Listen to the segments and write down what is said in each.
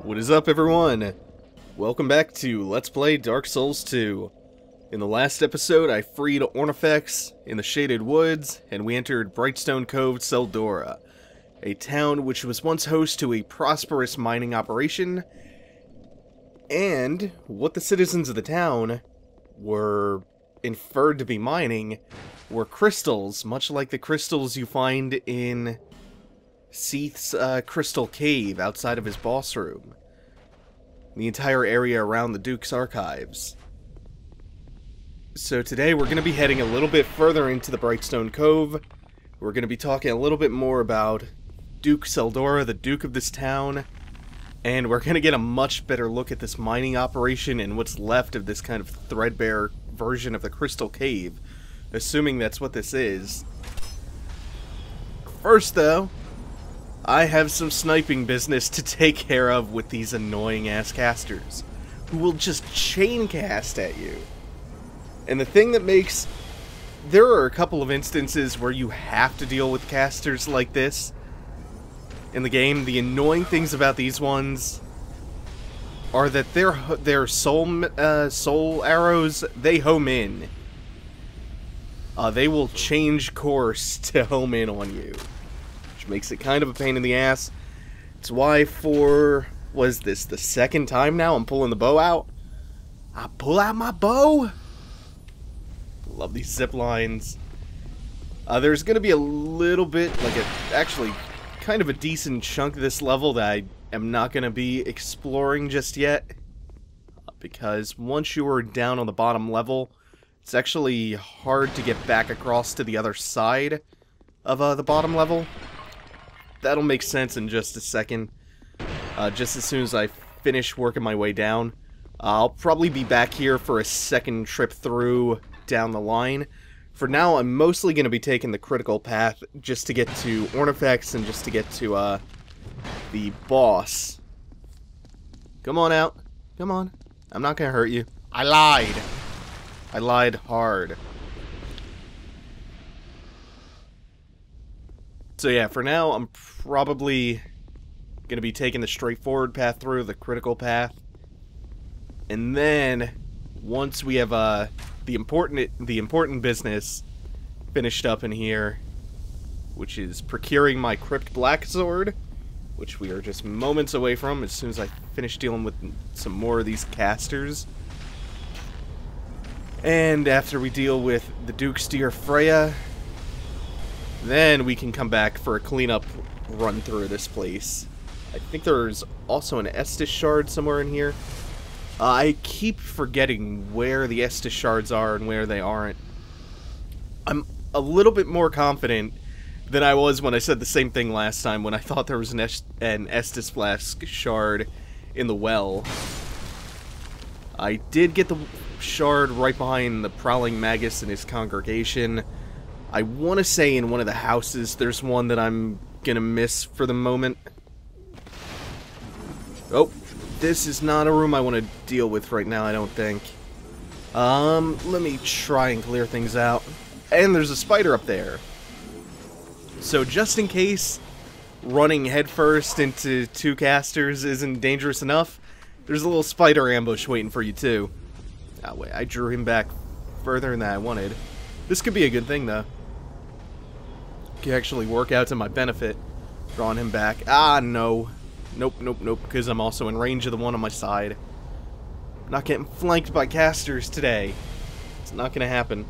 What is up, everyone? Welcome back to Let's Play Dark Souls 2. In the last episode, I freed Ornifex in the Shaded Woods, and we entered Brightstone Cove, Seldora, a town which was once host to a prosperous mining operation, and what the citizens of the town were inferred to be mining were crystals, much like the crystals you find in Seath's crystal cave outside of his boss room. The entire area around the Duke's archives. So today we're going to be heading a little bit further into the Brightstone Cove. We're going to be talking a little bit more about Duke Seldora, the Duke of this town. And we're going to get a much better look at this mining operation and what's left of this kind of threadbare version of the Crystal Cave. Assuming that's what this is. First though, I have some sniping business to take care of with these annoying-ass casters, who will just chain cast at you. And the thing that makes... There are a couple of instances where you have to deal with casters like this in the game. The annoying things about these ones are that their soul arrows, they home in. They will change course to home in on you. Makes it kind of a pain in the ass. It's why was this the second time now I'm pulling the bow out? I pull out my bow! Love these zip lines. There's gonna be a little bit, actually kind of a decent chunk of this level that I am not gonna be exploring just yet. Because once you are down on the bottom level, it's actually hard to get back across to the other side of the bottom level. That'll make sense in just a second. Just as soon as I finish working my way down. I'll probably be back here for a second trip through down the line. For now, I'm mostly going to be taking the critical path just to get to Ornifex and just to get to the boss. Come on out. Come on. I'm not going to hurt you. I lied. I lied hard. So yeah, for now, I'm probably going to be taking the straightforward path through, the critical path. And then, once we have the important business finished up in here, which is procuring my Crypt Blacksword, which we are just moments away from as soon as I finish dealing with some more of these casters. And after we deal with the Duke's dear Freja, then we can come back for a cleanup run through this place. I think there's also an Estus shard somewhere in here. I keep forgetting where the Estus shards are and where they aren't. I'm a little bit more confident than I was when I said the same thing last time, when I thought there was an Estus flask shard in the well. I did get the shard right behind the Prowling Magus and his congregation. I want to say in one of the houses there's one that I'm gonna miss for the moment. Oh, this is not a room I want to deal with right now, I don't think. Let me try and clear things out. And there's a spider up there. So just in case running headfirst into two casters isn't dangerous enough, there's a little spider ambush waiting for you too. Oh wait, I drew him back further than I wanted. This could be a good thing though. Could actually work out to my benefit, drawing him back. Ah, no. Nope, nope, nope, because I'm also in range of the one on my side. Not getting flanked by casters today. It's not gonna happen.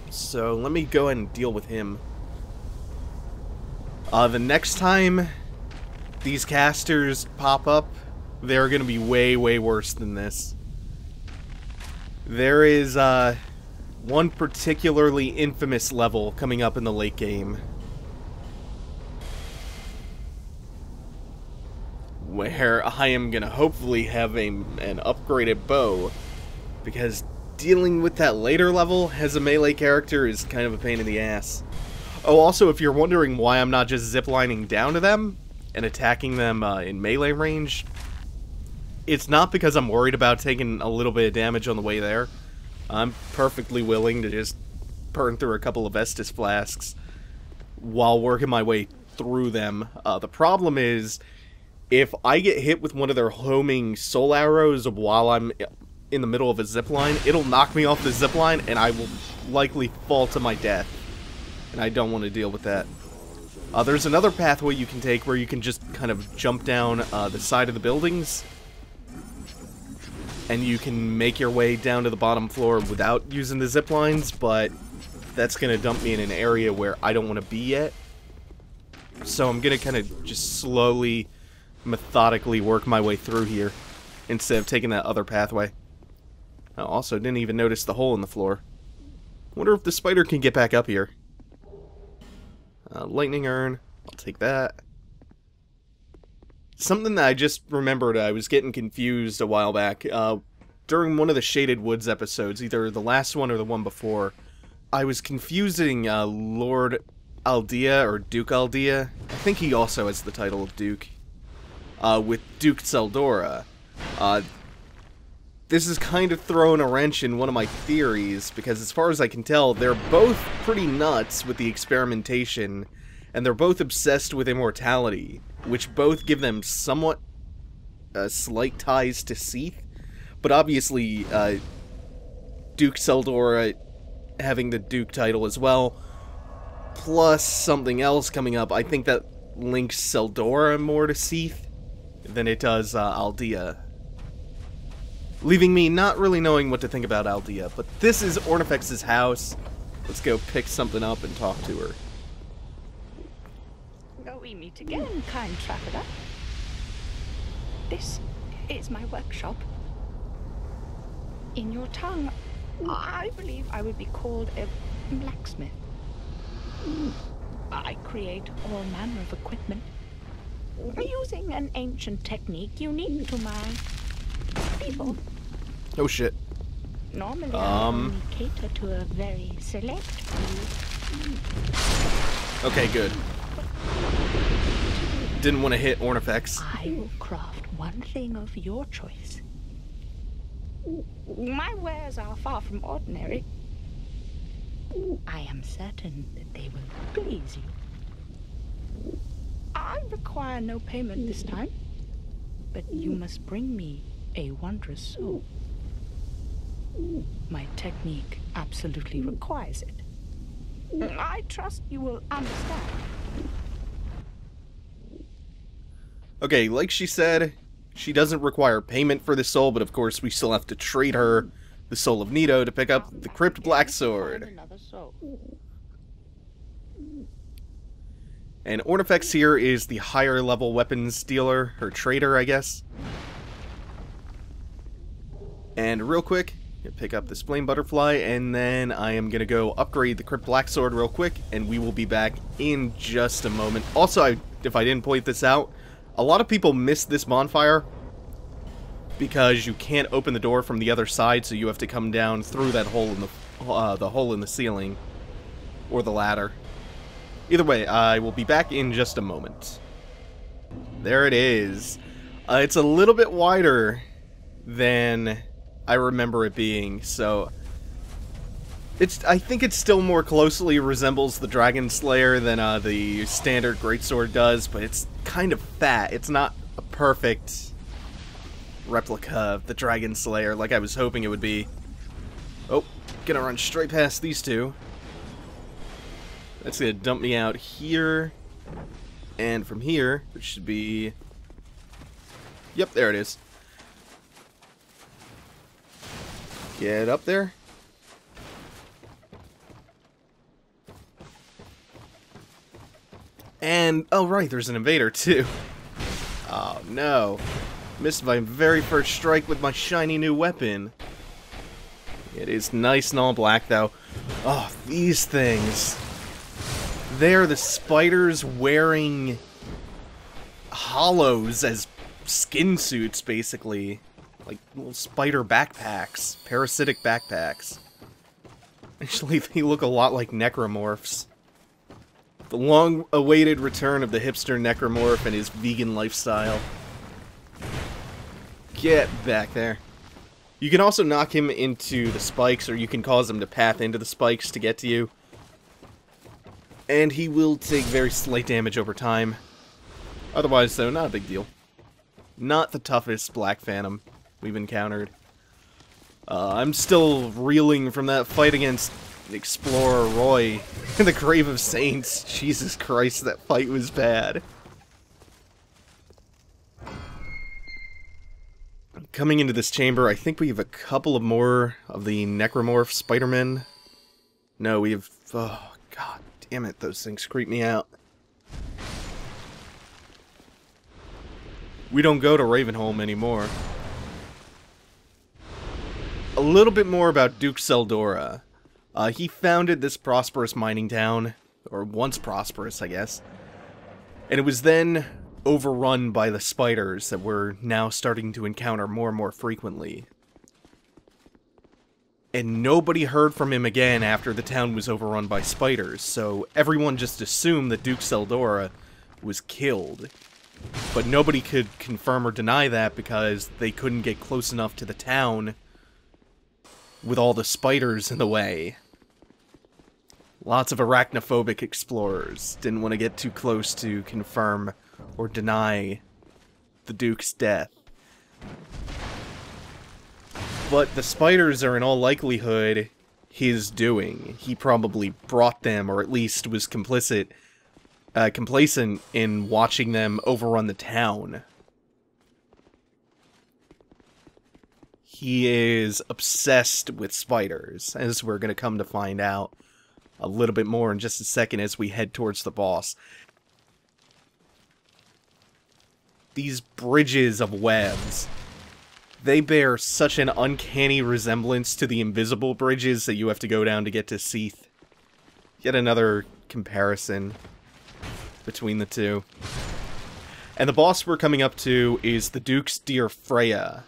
So, let me go ahead and deal with him. The next time these casters pop up, they're gonna be way, way worse than this. There is, one particularly infamous level coming up in the late game, where I am gonna hopefully have an upgraded bow, because dealing with that later level as a melee character is kind of a pain in the ass. Oh, also, if you're wondering why I'm not just ziplining down to them and attacking them in melee range, it's not because I'm worried about taking a little bit of damage on the way there. I'm perfectly willing to just burn through a couple of Estus flasks while working my way through them. The problem is, if I get hit with one of their homing soul arrows while I'm in the middle of a zipline, it'll knock me off the zipline, and I will likely fall to my death. And I don't want to deal with that. There's another pathway you can take where you can just kind of jump down the side of the buildings. And you can make your way down to the bottom floor without using the zip lines, but that's going to dump me in an area where I don't want to be yet. So I'm going to kind of just slowly, methodically work my way through here instead of taking that other pathway. I also didn't even notice the hole in the floor. Wonder if the spider can get back up here. Lightning urn, I'll take that. Something that I just remembered, I was getting confused a while back. During one of the Shaded Woods episodes, either the last one or the one before, I was confusing Lord Aldea, or Duke Aldea. I think he also has the title of Duke. With Duke Zeldora. This is kind of throwing a wrench in one of my theories, because as far as I can tell, they're both pretty nuts with the experimentation, and they're both obsessed with immortality, which both give them somewhat slight ties to Seath, but obviously Duke Zeldora having the Duke title as well, plus something else coming up, I think that links Zeldora more to Seath than it does Aldea. Leaving me not really knowing what to think about Aldea, but this is Ornifex's house. Let's go pick something up and talk to her. We meet again, kind traveler. This is my workshop. In your tongue, I believe I would be called a blacksmith. I create all manner of equipment using an ancient technique unique to my people. Oh shit. Normally, I only cater to a very select few. Okay, good. Didn't want to hit Ornifex. I will craft one thing of your choice. My wares are far from ordinary. I am certain that they will please you. I require no payment this time, but you must bring me a wondrous soul. My technique absolutely requires it. I trust you will understand. Okay, like she said, she doesn't require payment for the soul, but of course we still have to trade her the soul of Nito to pick up the Crypt Blacksword. And Ornifex here is the higher level weapons dealer, her trader, I guess. And real quick, pick up this flame butterfly, and then I am gonna go upgrade the Crypt Blacksword real quick, and we will be back in just a moment. Also, if I didn't point this out, a lot of people miss this bonfire because you can't open the door from the other side, so you have to come down through that hole in the hole in the ceiling, or the ladder. Either way, I will be back in just a moment. There it is. It's a little bit wider than I remember it being, so I think it still more closely resembles the Dragon Slayer than the standard greatsword does, but it's kind of fat. It's not a perfect replica of the Dragon Slayer like I was hoping it would be. Oh, gonna run straight past these two. That's gonna dump me out here, and from here, which should be... Yep, there it is. Get up there. And, oh right, there's an invader too. Oh no. Missed my very first strike with my shiny new weapon. It is nice and all black though. Oh, these things. They're the spiders wearing hollows as skin suits, basically. Like little spider backpacks. Parasitic backpacks. Actually, they look a lot like necromorphs. The long-awaited return of the hipster necromorph and his vegan lifestyle. Get back there. You can also knock him into the spikes, or you can cause him to path into the spikes to get to you. And he will take very slight damage over time. Otherwise, though, not a big deal. Not the toughest Black Phantom we've encountered. I'm still reeling from that fight against Explorer Roy in the Grave of Saints. Jesus Christ, that fight was bad. Coming into this chamber, I think we have a couple of more of the Necromorph Spider-Men. No, we have... Oh, god damn it, those things creep me out. We don't go to Ravenholm anymore. A little bit more about Duke Seldora. He founded this prosperous mining town, or once prosperous, I guess. And it was then overrun by the spiders that we're now starting to encounter more and more frequently. And nobody heard from him again after the town was overrun by spiders, so everyone just assumed that Duke Seldora was killed. But nobody could confirm or deny that because they couldn't get close enough to the town with all the spiders in the way. Lots of arachnophobic explorers didn't want to get too close to confirm or deny the Duke's death. But the spiders are in all likelihood his doing. He probably brought them, or at least was complacent in watching them overrun the town. He is obsessed with spiders, as we're going to come to find out a little bit more in just a second as we head towards the boss. These bridges of webs, they bear such an uncanny resemblance to the invisible bridges that you have to go down to get to Seath. Yet another comparison between the two. And the boss we're coming up to is the Duke's dear Freja.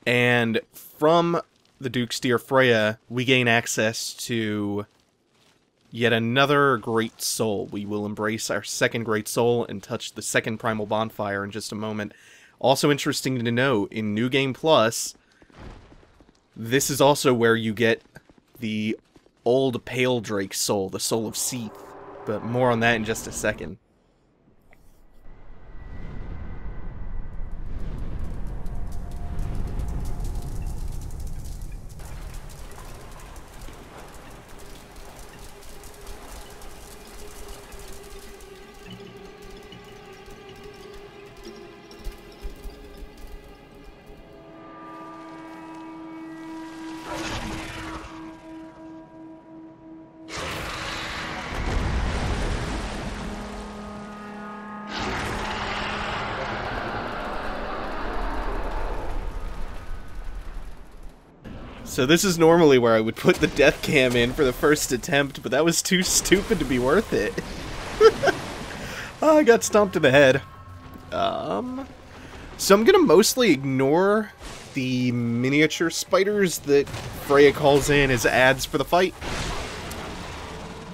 And from the Duke's dear Freja, we gain access to yet another great soul. We will embrace our second great soul and touch the second primal bonfire in just a moment. Also interesting to know, in New Game Plus, this is also where you get the old Pale Drake soul, the soul of Seath. But more on that in just a second. So this is normally where I would put the death cam in for the first attempt, but that was too stupid to be worth it. Oh, I got stomped in the head. So I'm gonna mostly ignore the miniature spiders that Freya calls in as ads for the fight.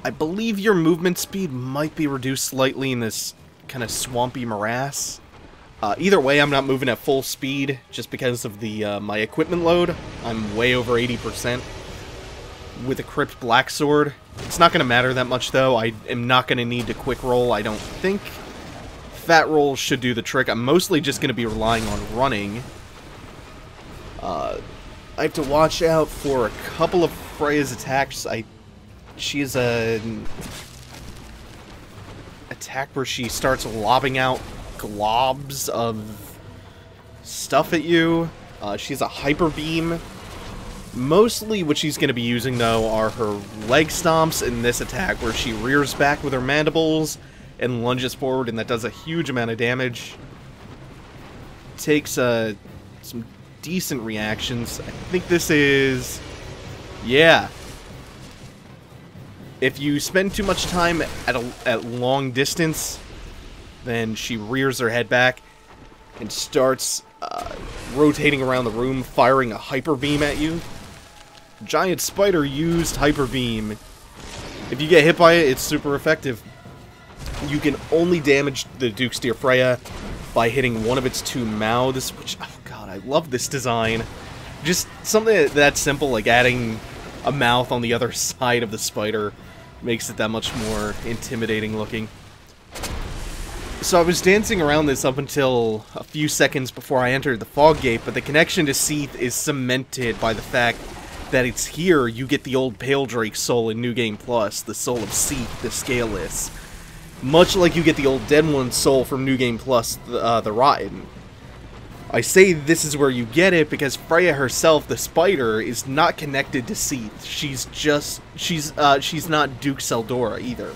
I believe your movement speed might be reduced slightly in this kind of swampy morass. Either way, I'm not moving at full speed, just because of the my equipment load. I'm way over 80% with a Crypt Blacksword. It's not going to matter that much, though. I am not going to need to quick roll, I don't think. Fat roll should do the trick. I'm mostly just going to be relying on running. I have to watch out for a couple of Freya's attacks. She has an attack where she starts lobbing out globs of stuff at you. She has a hyper beam. Mostly what she's going to be using, though, are her leg stomps in this attack, where she rears back with her mandibles and lunges forward, and that does a huge amount of damage. Takes some decent reactions. I think this is... yeah. If you spend too much time at long distance, then she rears her head back and starts rotating around the room, firing a hyper beam at you. Giant spider used hyper beam. If you get hit by it, it's super effective. You can only damage the Duke's dear Freya by hitting one of its two mouths, which, oh god, I love this design. Just something that simple, like adding a mouth on the other side of the spider, makes it that much more intimidating looking. So I was dancing around this up until a few seconds before I entered the fog gate, but the connection to Seath is cemented by the fact that it's here you get the old Pale Drake soul in New Game Plus, the soul of Seath, the Scaleless. Much like you get the old Dead One soul from New Game Plus, the Rotten. I say this is where you get it because Freya herself, the spider, is not connected to Seath. She's not Duke Seldora either.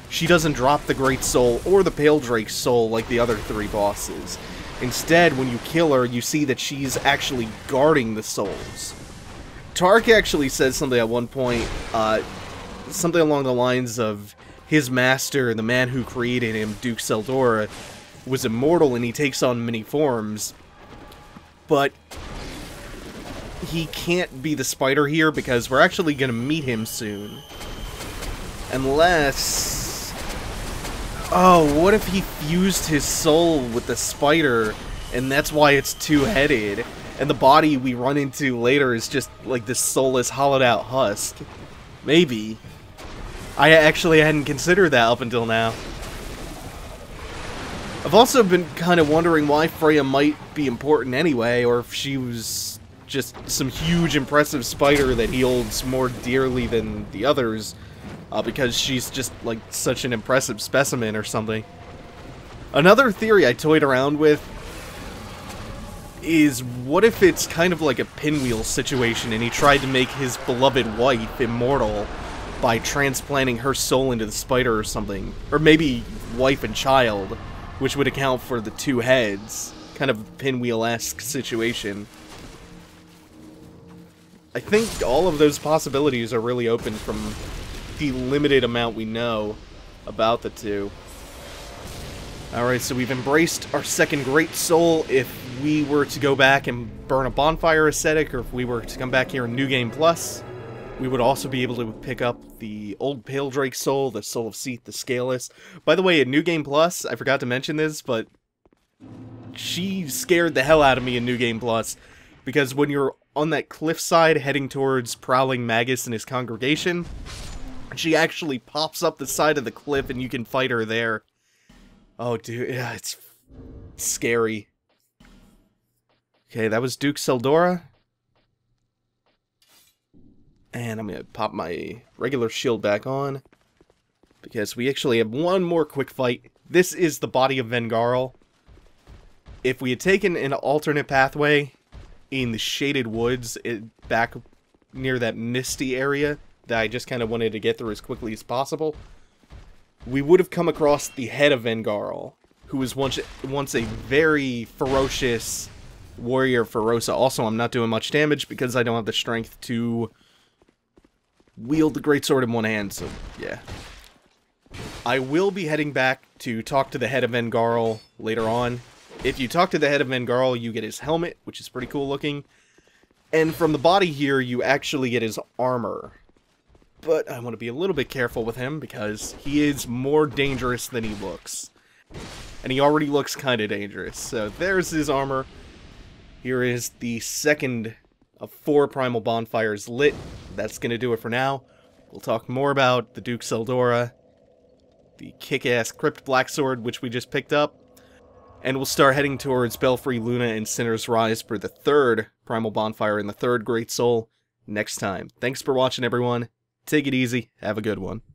She doesn't drop the Great Soul or the Pale Drake soul like the other three bosses. Instead, when you kill her, you see that she's actually guarding the souls. Tark actually says something at one point, something along the lines of his master, the man who created him, Duke Seldora, was immortal and he takes on many forms. But he can't be the spider here because we're actually going to meet him soon. Unless... Oh, what if he fused his soul with the spider, and that's why it's two-headed, and the body we run into later is just like this soulless, hollowed-out husk? Maybe. I actually hadn't considered that up until now. I've also been kind of wondering why Freya might be important anyway, or if she was just some huge, impressive spider that he holds more dearly than the others. Because she's just, like, such an impressive specimen or something. Another theory I toyed around with is, what if it's kind of like a pinwheel situation and he tried to make his beloved wife immortal by transplanting her soul into the spider or something? Or maybe wife and child, which would account for the two heads. Kind of pinwheel-esque situation. I think all of those possibilities are really open from the limited amount we know about the two. Alright, so we've embraced our second Great Soul. If we were to go back and burn a bonfire aesthetic, or if we were to come back here in New Game Plus, we would also be able to pick up the old Pale Drake soul, the Soul of Seath, the Scaleless. By the way, in New Game Plus, I forgot to mention this, but she scared the hell out of me in New Game Plus, because when you're on that cliffside heading towards Prowling Magus and his congregation, she actually pops up the side of the cliff and you can fight her there. Oh, dude, yeah, it's scary. Okay, that was Duke Seldora. And I'm gonna pop my regular shield back on, because we actually have one more quick fight. This is the body of Vengarl. If we had taken an alternate pathway in the shaded woods back near that misty area that I just kind of wanted to get through as quickly as possible, we would have come across the head of Vengarl, who was once a very ferocious warrior Ferosa. Also, I'm not doing much damage because I don't have the strength to wield the greatsword in one hand, so yeah. I will be heading back to talk to the head of Vengarl later on. If you talk to the head of Vengarl, you get his helmet, which is pretty cool looking. And from the body here, you actually get his armor. But I want to be a little bit careful with him, because he is more dangerous than he looks. And he already looks kind of dangerous. So there's his armor. Here is the second of 4 primal bonfires lit. That's going to do it for now. We'll talk more about the Duke Seldora, the kick-ass Crypt Blacksword, which we just picked up, and we'll start heading towards Belfry Luna and Sinner's Rise for the 3rd primal bonfire and the 3rd Great Soul next time. Thanks for watching, everyone. Take it easy. Have a good one.